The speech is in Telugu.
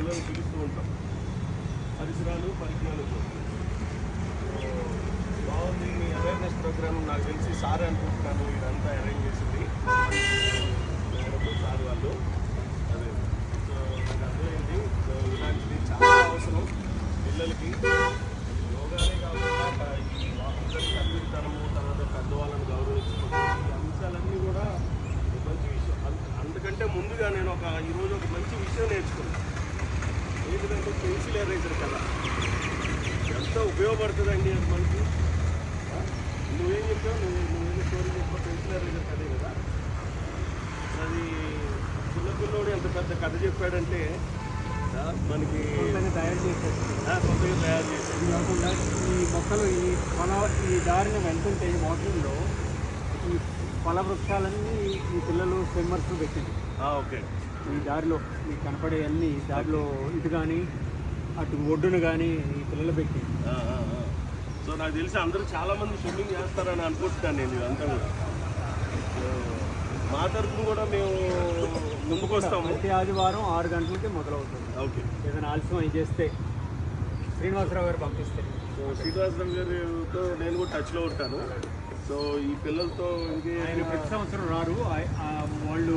పిల్లలు పిలుస్తూ ఉంటాం. పరిసరాలు పరిజ్ఞానం బాగుంది. మీ అవేర్నెస్ ప్రోగ్రామ్ నాకు తెలిసి సార్ అనుకుంటున్నాను ఇదంతా అరేంజ్ చేసింది సార్ వాళ్ళు. అదే సో నాకు అర్థమైంది. సో ఇలాంటిది చాలా అవసరం పిల్లలకి. యోగానే కాకుండా ఈ అందరి తల్లితనము, తర్వాత పెద్దవాళ్ళని గౌరవించుకోవడం, ఈ అంశాలన్నీ కూడా మంచి విషయం. అందుకంటే ముందుగా నేను ఈరోజు ఒక మంచి విషయం నేర్చుకున్నాను. ఏంటంటే పెన్సిల్ ఎరేజర్ కదా ఎంత ఉపయోగపడుతుందండి అది మనకి. నువ్వేం చెప్పావు, నువ్వేదో స్టోరీ చెప్పావు, పెన్సిల్ ఎరేజర్ కదే కదా. అది చిన్నపిల్లోడు ఎంత పెద్ద కథ చెప్పాడంటే మనకి తయారు చేసేది సొంతగా తయారు చేసేది కాకుండా ఈ మొక్కలు ఈ దారిని వెళ్తుంటే ఈ వాటర్లో ఈ ఫల వృక్షాలన్నీ ఈ పిల్లలు స్విమ్మర్స్ పెట్టింది. ఓకే. ఈ దారిలో మీకు కనపడే అన్ని దారిలో ఇటు కానీ అటు ఒడ్డును కానీ ఈ పిల్లలు పెట్టి. సో నాకు తెలిసి అందరూ చాలామంది స్విమ్మింగ్ చేస్తారని అనుకుంటున్నాను నేను ఇదంతా కూడా. మా తరఫున కూడా మేము ముందుకొస్తాము. ప్రతి ఆదివారం 6 గంటలకి మొదలవుతుంది. ఓకే. ఏదైనా ఆలస్యం అయి చేస్తే శ్రీనివాసరావు గారు పంపిస్తారు. సో శ్రీనివాసరావు గారితో నేను కూడా టచ్లో ఉంటాను. సో ఈ పిల్లలతో ఆయన ప్రతి సంవత్సరం రారు. వాళ్ళు